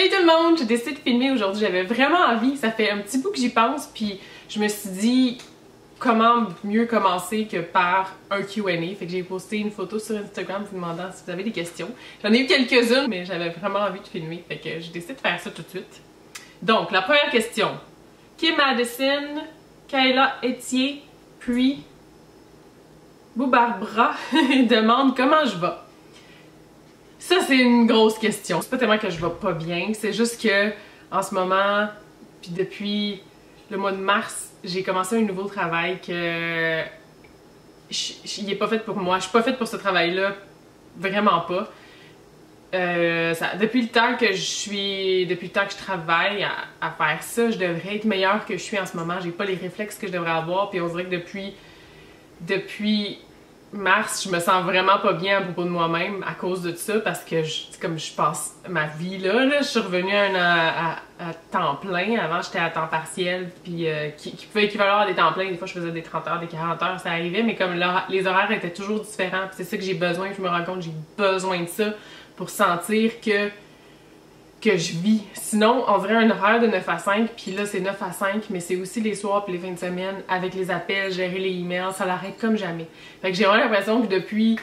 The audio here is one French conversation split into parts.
Salut tout le monde! J'ai décidé de filmer aujourd'hui, j'avais vraiment envie, ça fait un petit bout que j'y pense, puis je me suis dit comment mieux commencer que par un Q&A. Fait que j'ai posté une photo sur Instagram vous demandant si vous avez des questions. J'en ai eu quelques-unes, mais j'avais vraiment envie de filmer, fait que j'ai décidé de faire ça tout de suite. Donc, la première question. Kim Madison, Kayla Etier, puis Boubarbara demande comment je vais. Ça, c'est une grosse question. C'est pas tellement que je vais pas bien, c'est juste que en ce moment, puis depuis le mois de mars, j'ai commencé un nouveau travail que il est pas fait pour moi. Je suis pas faite pour ce travail-là, vraiment pas. Depuis le temps que je travaille à faire ça, je devrais être meilleure que je suis en ce moment. J'ai pas les réflexes que je devrais avoir, puis on dirait que depuis mars, je me sens vraiment pas bien à propos de moi-même à cause de ça, parce que comme je passe ma vie là, je suis revenue à temps plein. Avant, j'étais à temps partiel, puis qui pouvait équivaloir à des temps pleins. Des fois, je faisais des 30 heures, des 40 heures, ça arrivait, mais comme les horaires étaient toujours différents, c'est ça que j'ai besoin. Je me rends compte que j'ai besoin de ça pour sentir que je vis. Sinon, on dirait un horaire de 9 à 5, puis là, c'est 9 à 5, mais c'est aussi les soirs puis les fins de semaine, avec les appels, gérer les emails, ça l'arrête comme jamais. Fait que j'ai vraiment l'impression que depuis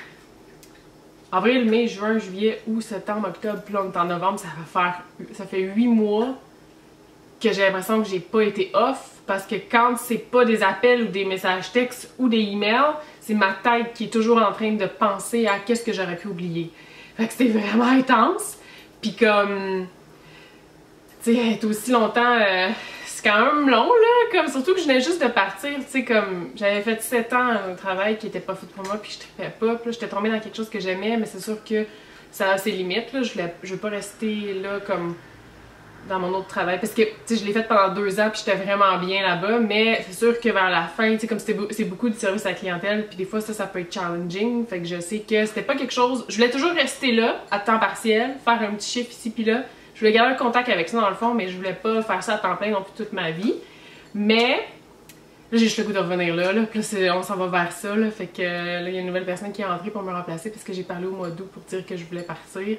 avril, mai, juin, juillet, août, septembre, octobre, puis là, on est en novembre, ça fait 8 mois que j'ai l'impression que j'ai pas été off, parce que quand c'est pas des appels ou des messages textes ou des emails, c'est ma tête qui est toujours en train de penser à qu'est-ce que j'aurais pu oublier. Fait que c'est vraiment intense. Puis comme, tu sais, être aussi longtemps, c'est quand même long, là, comme surtout que je venais juste de partir, tu sais, comme, j'avais fait 7 ans un travail qui était pas fait pour moi, puis je trippais pas, puis là, j'étais tombée dans quelque chose que j'aimais, mais c'est sûr que ça a ses limites, là, je veux pas rester là, comme, dans mon autre travail, parce que, tu sais, je l'ai fait pendant 2 ans, puis j'étais vraiment bien là-bas, mais c'est sûr que vers la fin, tu sais, comme c'est beaucoup de service à la clientèle, puis des fois, ça peut être challenging, fait que je sais que c'était pas quelque chose, je voulais toujours rester là, à temps partiel, faire un petit chiffre ici puis là, je voulais garder un contact avec ça dans le fond, mais je voulais pas faire ça à temps plein non plus toute ma vie, mais là, j'ai juste le goût de revenir là, puis là, on s'en va vers ça, là, fait que là, il y a une nouvelle personne qui est rentrée pour me remplacer, parce que j'ai parlé au mois d'août pour dire que je voulais partir.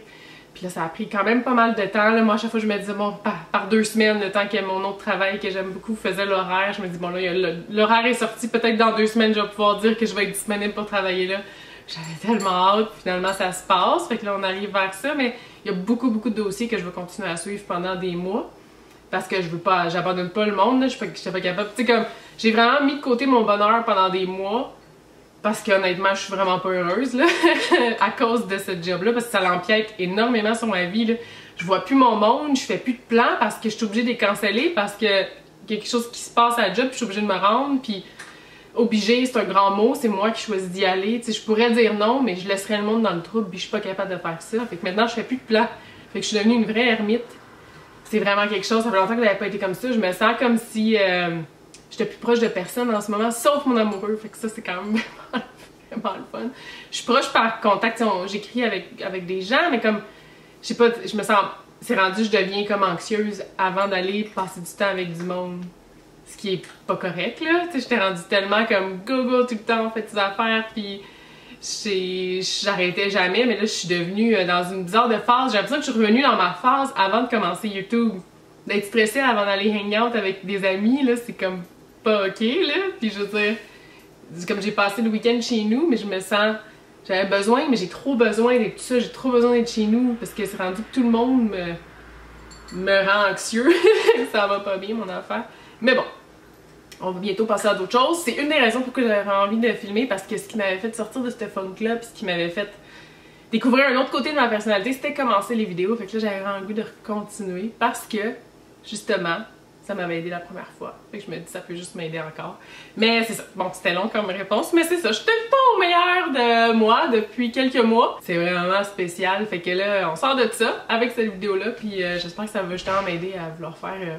Puis là, ça a pris quand même pas mal de temps. Là. Moi, à chaque fois, je me disais, bon, par 2 semaines, le temps que mon autre travail que j'aime beaucoup faisait l'horaire, je me dis, bon, là, l'horaire est sorti, peut-être dans 2 semaines, je vais pouvoir dire que je vais être disponible pour travailler là. J'avais tellement hâte, puis finalement, ça se passe. Fait que là, on arrive vers ça, mais il y a beaucoup de dossiers que je veux continuer à suivre pendant des mois. Parce que je veux pas, j'abandonne pas le monde, là, je suis pas capable. Tu sais, comme, j'ai vraiment mis de côté mon bonheur pendant des mois. Parce qu'honnêtement, je suis vraiment pas heureuse là, à cause de ce job-là, parce que ça l'empiète énormément sur ma vie. Là. Je vois plus mon monde, je fais plus de plans parce que je suis obligée de les canceller, parce que quelque chose qui se passe à la job, puis je suis obligée de me rendre, puis obligée, c'est un grand mot, c'est moi qui choisis d'y aller. Tu sais, je pourrais dire non, mais je laisserais le monde dans le trouble, puis je suis pas capable de faire ça. Fait que maintenant, je fais plus de plans. Fait que je suis devenue une vraie ermite. C'est vraiment quelque chose, ça fait longtemps que j'avais pas été comme ça. Je me sens comme si j'étais plus proche de personne en ce moment, sauf mon amoureux. Fait que ça, c'est quand même vraiment le fun. Je suis proche par contact, j'écris avec des gens, mais comme, je sais pas, je me sens, c'est rendu, je deviens comme anxieuse avant d'aller passer du temps avec du monde. Ce qui est pas correct, là. Tu sais, j'étais rendue tellement comme go tout le temps, on fait tes affaires, puis j'arrêtais jamais, mais là, je suis devenue dans une bizarre de phase. J'ai l'impression que je suis revenue dans ma phase avant de commencer YouTube. D'être stressée avant d'aller hang out avec des amis, là, c'est comme pas ok, là. Puis je veux dire, comme j'ai passé le week-end chez nous, mais je me sens, j'avais besoin, mais j'ai trop besoin d'être tout ça, j'ai trop besoin d'être chez nous, parce que c'est rendu que tout le monde me rend anxieux. Ça va pas bien, mon affaire. Mais bon, on va bientôt passer à d'autres choses. C'est une des raisons pourquoi j'avais envie de filmer, parce que ce qui m'avait fait sortir de cette funk-là, puis ce qui m'avait fait découvrir un autre côté de ma personnalité, c'était commencer les vidéos. Fait que là, j'avais vraiment le goût de continuer, parce que, justement, ça m'avait aidé la première fois. Fait que je me dis, ça peut juste m'aider encore. Mais c'est ça. Bon, c'était long comme réponse, mais c'est ça. Je suis peut-être pas au meilleur de moi depuis quelques mois. C'est vraiment spécial. Fait que là, on sort de ça avec cette vidéo-là. Puis j'espère que ça va justement m'aider à vouloir faire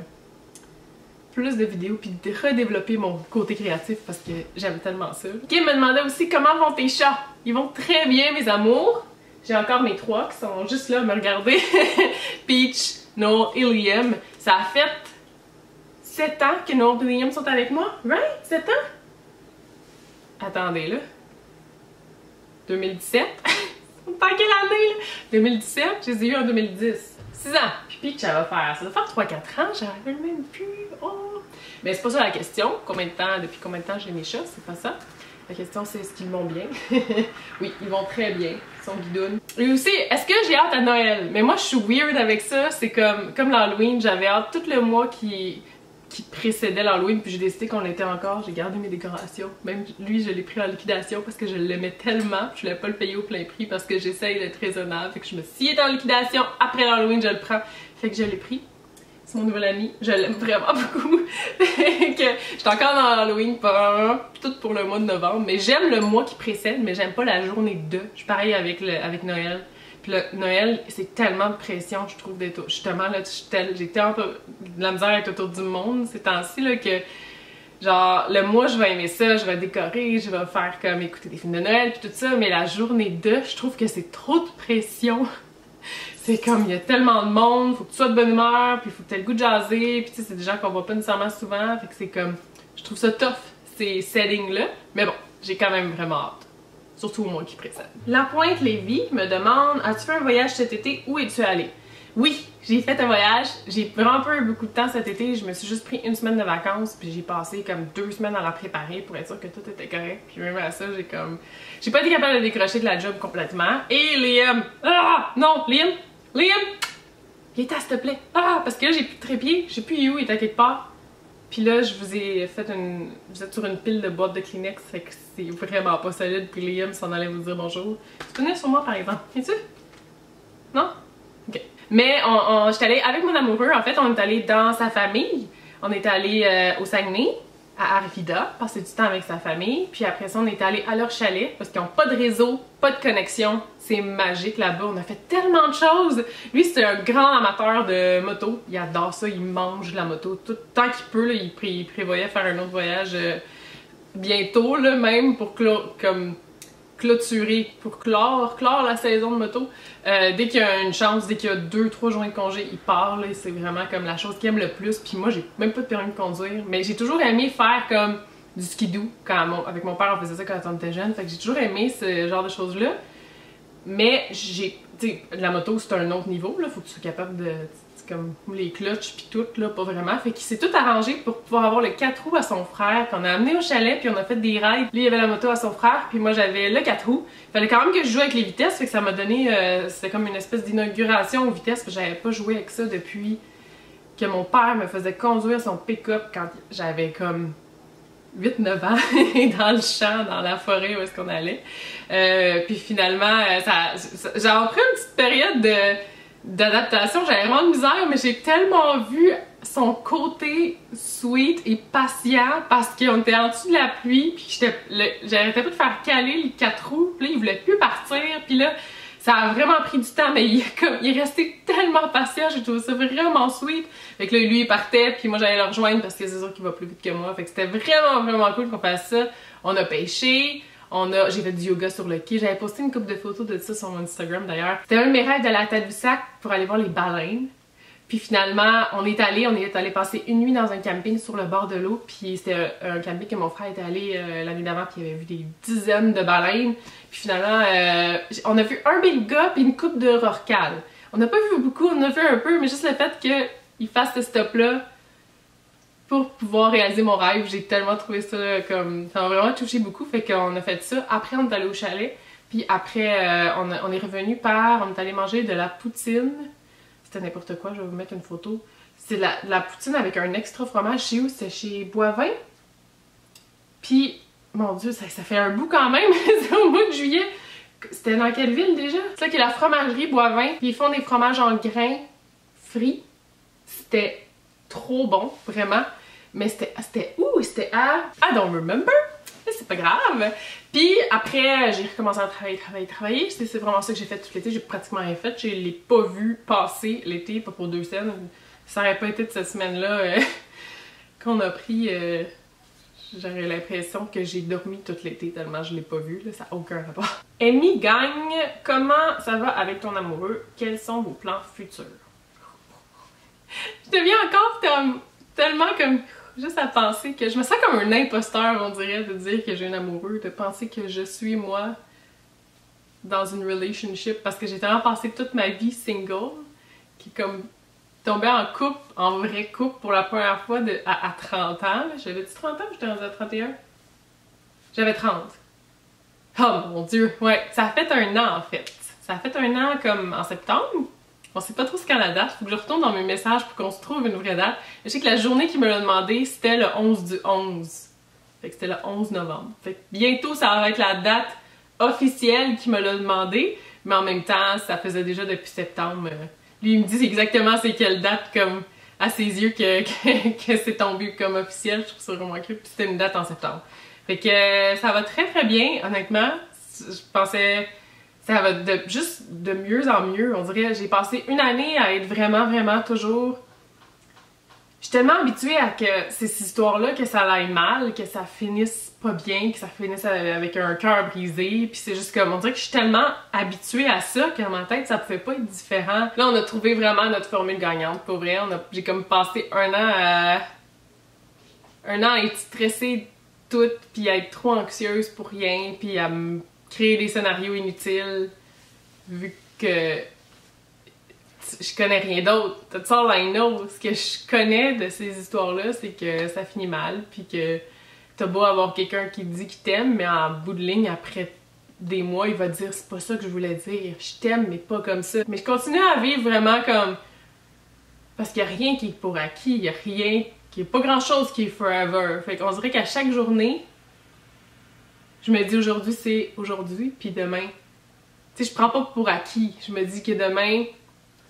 plus de vidéos puis de redévelopper mon côté créatif, parce que j'aime tellement ça. Kim me demandait aussi comment vont tes chats. Ils vont très bien, mes amours. J'ai encore mes 3 qui sont juste là à me regarder. Peach, Noel et Liam. Ça a fait 7 ans que Noel et Liam sont avec moi. Right? 7 ans? Attendez, là. 2017? On est en quelle année, là? 2017? Je les ai eu en 2010. 6 ans. Puis que ça va faire, ça doit faire 3-4 ans, j'en rappelle même plus. Oh. Mais c'est pas ça la question. Depuis combien de temps j'ai mes chats, c'est pas ça. La question c'est est-ce qu'ils vont bien? Oui, ils vont très bien. Ils sont guidounes. Et aussi, est-ce que j'ai hâte à Noël? Mais moi je suis weird avec ça. C'est comme l'Halloween, j'avais hâte tout le mois qui précédait l'Halloween, puis j'ai décidé qu'on l'était encore, j'ai gardé mes décorations. Même lui, je l'ai pris en liquidation parce que je l'aimais tellement, puis je voulais pas le payer au plein prix parce que j'essaye d'être raisonnable. Fait que je me suis dit, il est en liquidation, après l'Halloween, je le prends. Fait que je l'ai pris. C'est mon nouvel ami, je l'aime vraiment beaucoup. J'étais encore dans l'Halloween, tout pour le mois de novembre, mais j'aime le mois qui précède, mais j'aime pas la journée de. Je suis pareil avec Noël. Puis le Noël, c'est tellement de pression, je trouve, d'être... Justement, là, j'ai tellement de la misère à être autour du monde ces temps-ci, là, que... Genre, le mois, je vais aimer ça, je vais décorer, je vais faire comme écouter des films de Noël, puis tout ça, mais la journée de, je trouve que c'est trop de pression. C'est comme, il y a tellement de monde, faut que tu sois de bonne humeur, puis faut que tu aies le goût de jaser, puis tu sais, c'est des gens qu'on voit pas nécessairement souvent, fait que c'est comme... Je trouve ça tough, ces settings-là, mais bon, j'ai quand même vraiment hâte. Surtout au mois qui précède. La Pointe Lévis me demande, as-tu fait un voyage cet été? Où es-tu allé? Oui, j'ai fait un voyage. J'ai vraiment pas eu beaucoup de temps cet été. Je me suis juste pris une semaine de vacances, puis j'ai passé comme 2 semaines à la préparer pour être sûre que tout était correct. Puis même à ça, j'ai pas été capable de décrocher de la job complètement. Et Liam! Ah! Non! Liam! Viens-t'en, s'il te plaît! Ah! Parce que là, j'ai plus de trépied. Je sais plus où, il est à quelque part. Puis là, je vous ai fait vous êtes sur une pile de boîtes de Kleenex, fait que c'est vraiment pas solide, puis Liam s'en allait vous dire bonjour. Tu venais sur moi, par exemple, viens-tu? Non? Ok. Mais j'étais allée avec mon amoureux, en fait, on est allé dans sa famille. On est allé au Saguenay, à Arvida, passer du temps avec sa famille. Puis après ça, on est allé à leur chalet, parce qu'ils n'ont pas de réseau, pas de connexion. C'est magique là-bas, on a fait tellement de choses! Lui, c'est un grand amateur de moto, il adore ça, il mange la moto tout tant qu'il peut, là, il prévoyait faire un autre voyage bientôt, là, même pour clôturer, pour clore la saison de moto. Dès qu'il y a une chance, dès qu'il y a 2-3 journées de congé, il part, c'est vraiment comme la chose qu'il aime le plus. Puis moi, j'ai même pas de permis de conduire, mais j'ai toujours aimé faire comme du skidoo, avec mon père on faisait ça quand on était jeune, fait que j'ai toujours aimé ce genre de choses-là. Mais tu sais, la moto c'est un autre niveau, là, faut que tu sois capable de, comme les clutches puis tout, là, pas vraiment. Fait qu'il s'est tout arrangé pour pouvoir avoir le 4 roues à son frère, qu'on a amené au chalet, puis on a fait des rides. Lui, il avait la moto à son frère, puis moi, j'avais le 4 roues. Il fallait quand même que je joue avec les vitesses, fait que ça m'a donné, c'était comme une espèce d'inauguration aux vitesses, parce que j'avais pas joué avec ça depuis que mon père me faisait conduire son pick-up quand j'avais comme 8-9 ans dans le champ, dans la forêt où est-ce qu'on allait. Puis finalement, j'ai pris une petite période d'adaptation, j'avais vraiment de misère, mais j'ai tellement vu son côté sweet et patient parce qu'on était en dessous de la pluie, puis j'arrêtais pas de faire caler les 4 roues, puis là, il voulait plus partir, puis là, ça a vraiment pris du temps, mais il est resté tellement patient, j'ai trouvé ça vraiment sweet. Fait que là, lui, il partait, puis moi, j'allais le rejoindre parce que c'est sûr qu'il va plus vite que moi. Fait que c'était vraiment cool qu'on fasse ça. On a pêché, j'ai fait du yoga sur le quai. J'avais posté une couple de photos de ça sur mon Instagram d'ailleurs. C'était un de mes rêves d'aller à Tadoussac pour aller voir les baleines. Puis finalement, on est allé passer une nuit dans un camping sur le bord de l'eau. Puis c'était un camping que mon frère était allé l'année d'avant, puis il avait vu des dizaines de baleines. Puis finalement, on a vu un beluga puis une coupe de rorqual. On n'a pas vu beaucoup, on a vu un peu, mais juste le fait qu'il fasse ce stop-là pour pouvoir réaliser mon rêve, j'ai tellement trouvé ça comme... Ça m'a vraiment touché beaucoup, fait qu'on a fait ça. Après, on est allé au chalet, puis après, on est revenu on est allé manger de la poutine. C'était n'importe quoi, je vais vous mettre une photo. C'est la poutine avec un extra fromage. Chez où? C'était chez Boivin. Puis, mon Dieu, ça fait un bout quand même. C'est au mois de juillet. C'était dans quelle ville déjà? C'est là qu'il y a la fromagerie Boivin. Puis ils font des fromages en grains frits. C'était trop bon, vraiment. Mais c'était où? C'était à... I don't remember. C'est pas grave. Puis après, j'ai recommencé à travailler. C'est vraiment ça que j'ai fait tout l'été. J'ai pratiquement rien fait. Je l'ai pas vu passer l'été, pas pour 2 semaines. Ça aurait pas été de cette semaine-là qu'on a pris. J'aurais l'impression que j'ai dormi tout l'été tellement je l'ai pas vu. Là, ça n'a aucun rapport. Amy gagne. Comment ça va avec ton amoureux? Quels sont vos plans futurs? Je deviens encore tellement comme... Juste à penser que... Je me sens comme un imposteur, on dirait, de dire que j'ai un amoureux, de penser que je suis, moi, dans une relationship, parce que j'ai tellement passé toute ma vie single, qui est comme tombée en couple, en vrai couple pour la première fois à 30 ans. J'avais-tu 30 ans ou j'étais rendue à 31? J'avais 30. Oh mon Dieu, ouais, ça a fait un an en fait. Ça a fait un an comme en septembre. On sait pas trop ce qu'est la date, faut que je retourne dans mes messages pour qu'on se trouve une vraie date. Je sais que la journée qu'il me l'a demandé, c'était le 11 du 11. Fait que c'était le 11 novembre. Fait que bientôt, ça va être la date officielle qu'il me l'a demandé, mais en même temps, ça faisait déjà depuis septembre. Lui, il me dit exactement c'est quelle date, comme à ses yeux, que c'est tombé comme officiel. Je trouve ça vraiment cool. Puis c'était une date en septembre. Fait que ça va très très bien, honnêtement. Je pensais... Ça va juste de mieux en mieux, on dirait. J'ai passé une année à être vraiment toujours... Je suis tellement habituée à que ces histoires-là, que ça aille mal, que ça finisse pas bien, que ça finisse avec un cœur brisé, puis c'est juste comme, on dirait que je suis tellement habituée à ça que dans ma tête, ça pouvait pas être différent. Là, on a trouvé vraiment notre formule gagnante, pour vrai. J'ai comme passé un an à être stressée toute, puis à être trop anxieuse pour rien, puis à me créer des scénarios inutiles, vu que je connais rien d'autre. That's all I know. Ce que je connais de ces histoires-là, c'est que ça finit mal, puis que t'as beau avoir quelqu'un qui te dit qu'il t'aime, mais en bout de ligne, après des mois, il va te dire « c'est pas ça que je voulais dire, je t'aime, mais pas comme ça ». Mais je continue à vivre vraiment comme... Parce qu'il y a rien qui est pour acquis, il y a rien... Il n'y a pas grand-chose qui est forever. Fait qu'on dirait qu'à chaque journée, je me dis aujourd'hui c'est aujourd'hui, puis demain. Tu sais, je prends pas pour acquis. Je me dis que demain,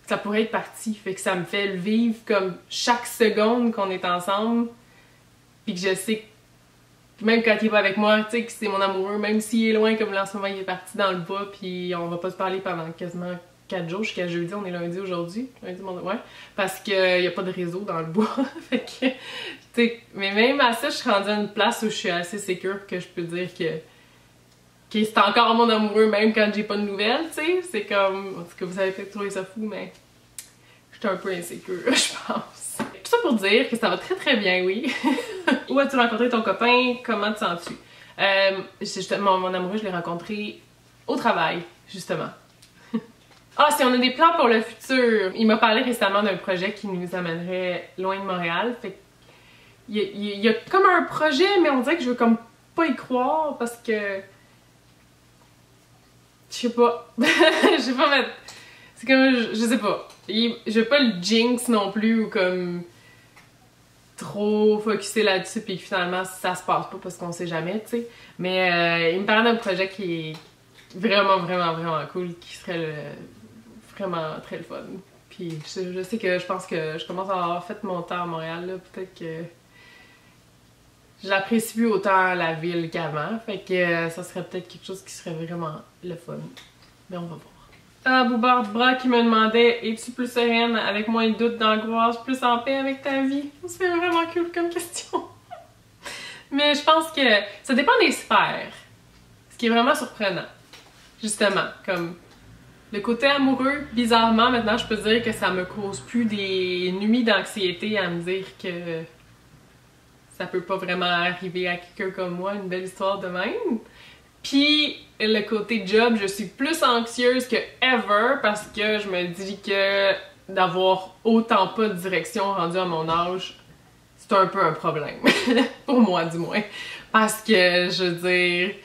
ça pourrait être parti. Fait que ça me fait le vivre comme chaque seconde qu'on est ensemble. Puis que je sais que même quand il est pas avec moi, tu sais, que c'est mon amoureux, même s'il est loin, comme là en ce moment il est parti dans le bois, puis on va pas se parler pendant quasiment 4 jours jusqu'à jeudi, on est lundi aujourd'hui. Lundi, ouais. Parce qu'il y a pas de réseau dans le bois. Fait que, tu sais, mais même à ça, je suis rendue à une place où je suis assez sécure que je peux dire que c'est encore mon amoureux même quand j'ai pas de nouvelles, tu sais. C'est comme, en tout cas, vous avez peut-être trouvé ça fou, mais je suis un peu insécure, je pense. Tout ça pour dire que ça va très très bien, oui. Où as-tu rencontré ton copain? Comment te sens-tu? Mon amoureux, je l'ai rencontré au travail, justement. Ah, si on a des plans pour le futur! Il m'a parlé récemment d'un projet qui nous amènerait loin de Montréal. Fait il y a comme un projet, mais on dirait que je veux comme pas y croire parce que... Je sais pas. Je sais pas mettre... C'est comme... Je sais pas. Je veux pas le jinx non plus ou comme... trop focusser là-dessus puis que finalement ça se passe pas parce qu'on sait jamais, tu sais. Mais il me parlait d'un projet qui est vraiment cool, qui serait vraiment très le fun. Puis je sais que je pense que je commence à avoir fait mon temps à Montréal, là. Peut-être que j'apprécie plus autant la ville qu'avant. Fait que ça serait peut-être quelque chose qui serait vraiment le fun. Mais on va voir. Ah, Boubard Bras qui me demandait « Es-tu plus sereine, avec moins de doutes, d'angoisse, plus en paix avec ta vie? » C'est vraiment cool comme question. Mais je pense que ça dépend des sphères. Ce qui est vraiment surprenant. Justement, comme... Le côté amoureux, bizarrement, maintenant, je peux dire que ça me cause plus des nuits d'anxiété à me dire que ça peut pas vraiment arriver à quelqu'un comme moi, une belle histoire de même. Puis, le côté job, je suis plus anxieuse que ever parce que je me dis que d'avoir autant pas de direction rendue à mon âge, c'est un peu un problème. Pour moi, du moins. Parce que, je veux dire...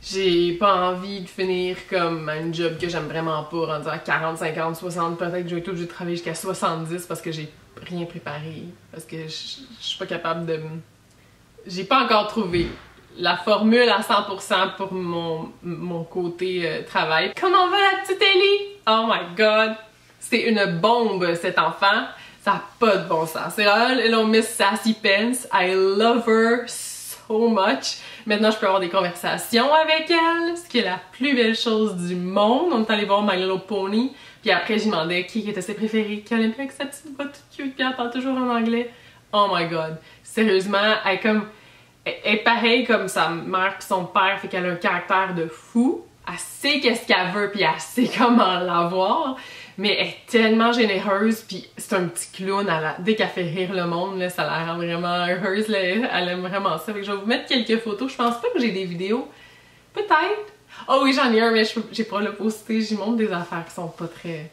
J'ai pas envie de finir comme un job que j'aime vraiment pas, rendu à 40, 50, 60, peut-être que je vais être obligée de travailler jusqu'à 70 parce que j'ai rien préparé, parce que je suis pas capable de... J'ai pas encore trouvé la formule à 100% pour mon côté travail. Comment va la petite Ellie? Oh my god! C'est une bombe cet enfant, ça a pas de bon sens. C'est vraiment Little Miss Sassy Pants, I love her so much. Maintenant, je peux avoir des conversations avec elle, ce qui est la plus belle chose du monde. On est allé voir My Little Pony, puis après, j'ai demandé qui était ses préférés, qui allait bien avec sa petite voix toute cute, puis elle parle toujours en anglais. Oh my god. Sérieusement, elle est pareille comme sa mère puis son père, fait qu'elle a un caractère de fou. Elle sait qu'est-ce qu'elle veut, puis elle sait comment l'avoir. Mais elle est tellement généreuse, puis c'est un petit clown. Dès qu'elle fait rire le monde, là, ça la rend vraiment heureuse. Là, elle aime vraiment ça. Fait que je vais vous mettre quelques photos. Je pense pas que j'ai des vidéos. Peut-être. Oh oui, j'en ai un, mais j'ai pas le posté. J'y montre des affaires qui sont pas très...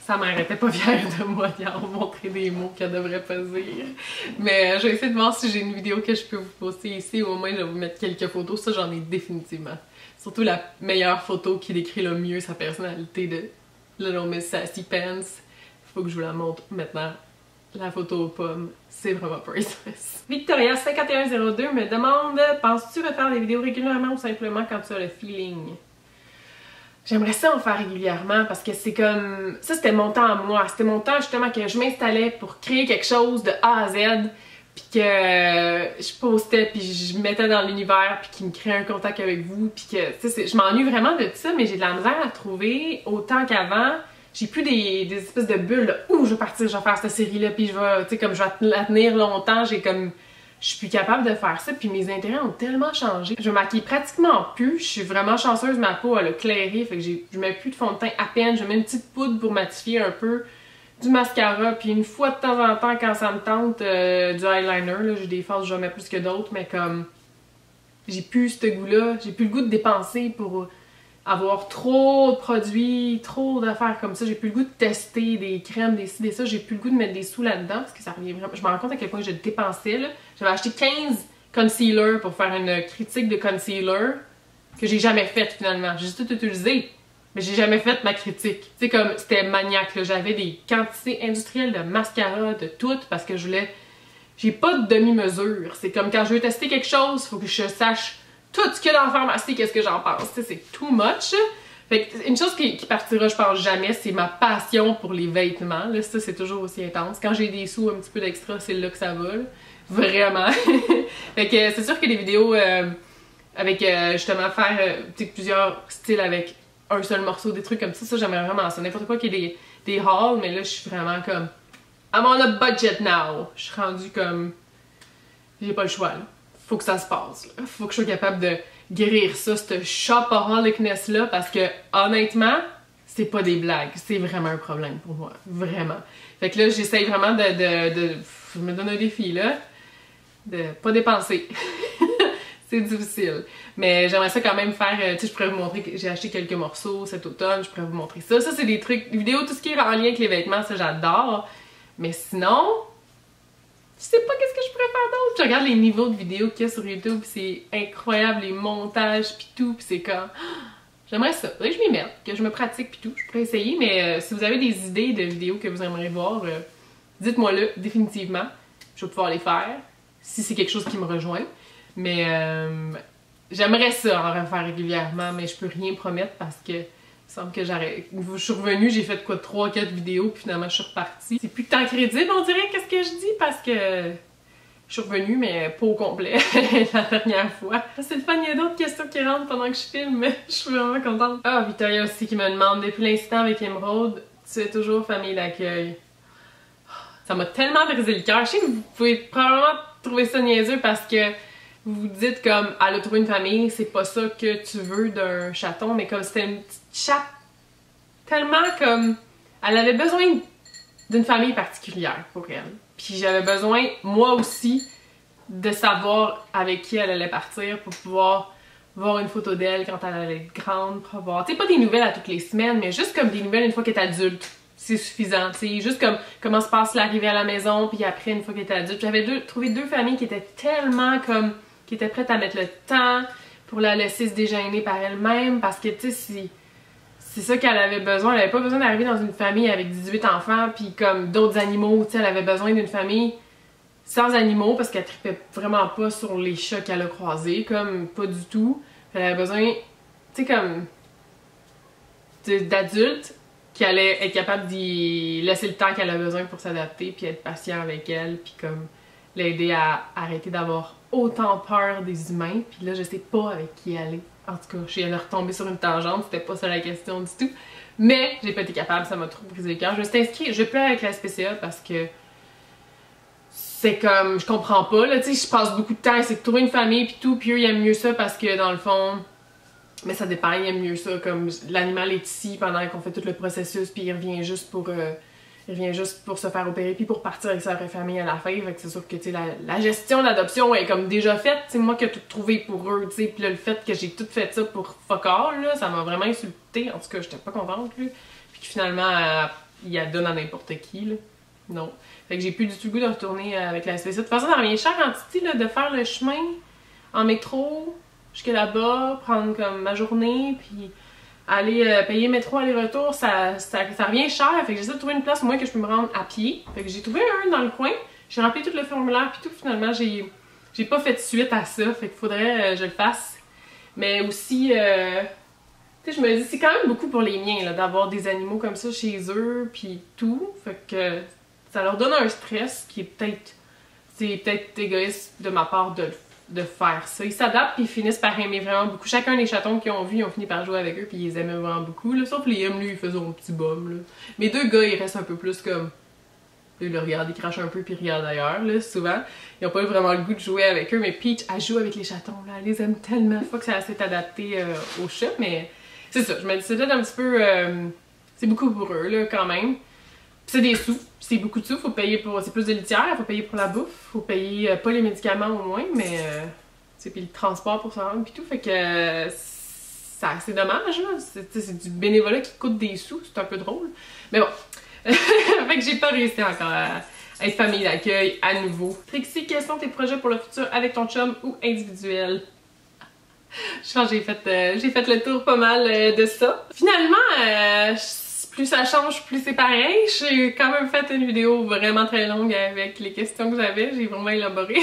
sa mère était pas fière de moi d'y avoir montré des mots qu'elle devrait pas dire. Mais je vais essayer de voir si j'ai une vidéo que je peux vous poster ici. Au moins, je vais vous mettre quelques photos. Ça, j'en ai définitivement. Surtout la meilleure photo qui décrit le mieux sa personnalité de Little Miss Sassy Pants. Faut que je vous la montre maintenant. La photo aux pommes, c'est vraiment priceless. Victoria5102 me demande: penses-tu refaire des vidéos régulièrement ou simplement quand tu as le feeling? J'aimerais ça en faire régulièrement parce que c'est comme... Ça, c'était mon temps à moi. C'était mon temps justement que je m'installais pour créer quelque chose de A à Z, puis que je postais, puis je mettais dans l'univers, puis qui me crée un contact avec vous, puis que... Tu sais, je m'ennuie vraiment de ça, mais j'ai de la misère à trouver autant qu'avant. J'ai plus des espèces de bulles là, où je vais partir, je vais faire cette série-là, puis je vais... Tu sais, comme je vais la tenir longtemps, j'ai comme... Je suis plus capable de faire ça, puis mes intérêts ont tellement changé. Je me maquille pratiquement plus, je suis vraiment chanceuse, ma peau elle a clairé, fait que je mets plus de fond de teint à peine, je mets une petite poudre pour matifier un peu, du mascara, puis une fois de temps en temps quand ça me tente, du eyeliner, là, j'ai des phases où j'en mets plus que d'autres, mais comme j'ai plus ce goût-là, j'ai plus le goût de dépenser pour avoir trop de produits, trop d'affaires comme ça, j'ai plus le goût de tester des crèmes, des ci, des ça, j'ai plus le goût de mettre des sous là-dedans parce que ça revient vraiment... Je me rends compte à quel point je dépensais, là. J'avais acheté 15 concealers pour faire une critique de concealer que j'ai jamais faite finalement. J'ai juste tout utilisé, mais j'ai jamais fait ma critique. Tu sais, comme c'était maniaque, là. J'avais des quantités industrielles de mascara, de tout, parce que je voulais... J'ai pas de demi-mesure. C'est comme quand je veux tester quelque chose, il faut que je sache tout ce qu'il y a dans la pharmacie, qu'est-ce que j'en pense. Tu sais, c'est too much. Fait que une chose qui partira, je pense, jamais, c'est ma passion pour les vêtements. Là, ça, c'est toujours aussi intense. Quand j'ai des sous, un petit peu d'extra, c'est là que ça va. Là. Vraiment. Fait que c'est sûr que les vidéos avec justement faire plusieurs styles avec un seul morceau, des trucs comme ça j'aimerais vraiment ça. N'importe quoi qu'il y ait des hauls, mais là, je suis vraiment comme... I'm on a budget now. Je suis rendue comme... J'ai pas le choix, là. Faut que ça se passe. Là. Faut que je sois capable de guérir ça, cette shopaholicness-là, parce que honnêtement, c'est pas des blagues. C'est vraiment un problème pour moi. Vraiment. Fait que là, j'essaye vraiment je me donne un défi, là. De pas dépenser. C'est difficile. Mais j'aimerais ça quand même faire... tu sais, je pourrais vous montrer que j'ai acheté quelques morceaux cet automne. Je pourrais vous montrer ça. Ça, c'est des trucs... Vidéos, tout ce qui est en lien avec les vêtements, ça, j'adore. Mais sinon... Je sais pas qu'est-ce que je pourrais faire d'autre. Je regarde les niveaux de vidéos qu'il y a sur YouTube, c'est incroyable, les montages pis tout, pis c'est comme... J'aimerais ça. Faudrait que je m'y mette, que je me pratique pis tout. Je pourrais essayer, mais si vous avez des idées de vidéos que vous aimeriez voir, dites-moi-le, définitivement. Je vais pouvoir les faire, si c'est quelque chose qui me rejoint. Mais j'aimerais ça en refaire régulièrement, mais je peux rien promettre parce que... Il me semble que j'arrête. Je suis revenue, j'ai fait quoi 3-4 vidéos, puis finalement je suis repartie. C'est plus tant crédible, on dirait, qu'est-ce que je dis, parce que je suis revenue, mais pas au complet la dernière fois. C'est le fun, il y a d'autres questions qui rentrent pendant que je filme, je suis vraiment contente. Ah, Victoria aussi qui me demande, depuis l'incident avec Emeraude, tu es toujours famille d'accueil. Ça m'a tellement brisé le cœur. Je sais que vous pouvez probablement trouver ça niaiseux parce que vous dites comme, elle a trouvé une famille, c'est pas ça que tu veux d'un chaton, mais comme c'était une petite chatte tellement comme... Elle avait besoin d'une famille particulière pour elle. Puis j'avais besoin, moi aussi, de savoir avec qui elle allait partir pour pouvoir voir une photo d'elle quand elle allait être grande, pour avoir... Tu sais, pas des nouvelles à toutes les semaines, mais juste comme des nouvelles une fois qu'elle est adulte. C'est suffisant, tu sais, juste comme comment se passe l'arrivée à la maison, puis après, une fois qu'elle était adulte. J'avais trouvé deux familles qui étaient tellement comme... qui étaient prêtes à mettre le temps pour la laisser se déjeuner par elle-même, parce que, tu sais, c'est ça qu'elle avait besoin. Elle avait pas besoin d'arriver dans une famille avec 18 enfants, puis comme d'autres animaux, tu sais, elle avait besoin d'une famille sans animaux, parce qu'elle trippait vraiment pas sur les chats qu'elle a croisés, comme pas du tout. Elle avait besoin, tu sais, comme d'adultes qui allaient être capables d'y laisser le temps qu'elle a besoin pour s'adapter, puis être patient avec elle, puis comme l'aider à arrêter d'avoir autant peur des humains. Puis là, je sais pas avec qui aller. En tout cas, je viens de retomber sur une tangente, c'était pas ça la question du tout. Mais j'ai pas été capable, ça m'a trop brisé le cœur. Je me suis inscrite, je vais plus avec la SPCA parce que c'est comme, je comprends pas, là, tu sais, je passe beaucoup de temps à essayer de trouver une famille pis tout, pis eux, ils aiment mieux ça parce que dans le fond, mais ça dépend, ils aiment mieux ça, comme l'animal est ici pendant qu'on fait tout le processus, puis il revient juste pour se faire opérer, puis pour partir avec sa vraie famille à la fin. Fait que c'est sûr que, tu sais, la gestion d'adoption est comme déjà faite, c'est moi qui ai tout trouvé pour eux, tu sais, puis là, le fait que j'ai tout fait ça pour fuck all, là, ça m'a vraiment insultée, en tout cas, j'étais pas contente, là, puis que finalement, il la donne à n'importe qui, là. Non. Fait que j'ai plus du tout le goût de retourner avec la SPCA. De toute façon, ça revient cher en Titi, là, de faire le chemin en métro jusqu'à là-bas, prendre comme ma journée, puis aller payer métro aller-retour, ça revient cher. Fait que j'essaie de trouver une place au moins que je peux me rendre à pied. Fait que j'ai trouvé un dans le coin. J'ai rempli tout le formulaire, puis tout, finalement, j'ai pas fait de suite à ça. Fait qu'il faudrait que je le fasse. Mais aussi, tu sais, je me dis, c'est quand même beaucoup pour les miens, là, d'avoir des animaux comme ça chez eux, puis tout. Fait que ça leur donne un stress qui est peut-être... C'est peut-être égoïste de ma part de faire ça. Ils s'adaptent puis ils finissent par aimer vraiment beaucoup. Chacun des chatons qu'ils ont vus, ils ont fini par jouer avec eux puis ils les aimaient vraiment beaucoup. Là. Sauf Liam, lui, il faisait son petit bum. Là. Mes deux gars, ils restent un peu plus comme... Ils le regardent, ils crachent un peu puis ils regardent ailleurs, là, souvent. Ils n'ont pas eu vraiment le goût de jouer avec eux, mais Peach, elle joue avec les chatons, là. Elle les aime tellement. Faut que ça s'est adapté au chat, mais c'est ça. Je me dis, c'est peut-être un petit peu... c'est beaucoup pour eux, là, quand même. C'est des sous, c'est beaucoup de sous, faut payer pour... C'est plus de litière, faut payer pour la bouffe, faut payer pas les médicaments au moins, mais... puis le transport pour se rendre pis tout, fait que... c'est dommage, là. C'est du bénévolat qui coûte des sous, c'est un peu drôle. Mais bon. Fait que j'ai pas réussi encore à être famille d'accueil à nouveau. Trixie, quels sont tes projets pour le futur avec ton chum ou individuel? Je pense que j'ai fait le tour pas mal de ça. Finalement, plus ça change, plus c'est pareil. J'ai quand même fait une vidéo vraiment très longue avec les questions que j'avais. J'ai vraiment élaboré.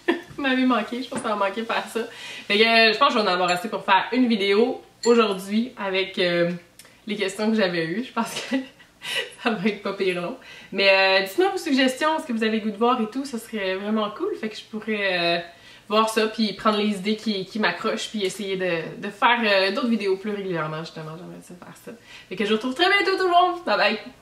Vous m'avez manqué, je pense que ça m'a manqué faire ça. Fait que je pense que je vais en avoir assez pour faire une vidéo aujourd'hui avec les questions que j'avais eues. Je pense que ça va être pas pire long. Mais dites-moi vos suggestions, ce que vous avez le goût de voir et tout, ça serait vraiment cool. Fait que je pourrais voir ça, puis prendre les idées qui m'accrochent, puis essayer de faire d'autres vidéos plus régulièrement, justement. J'aimerais ça faire ça. Fait que je vous retrouve très bientôt tout le monde. Bye bye!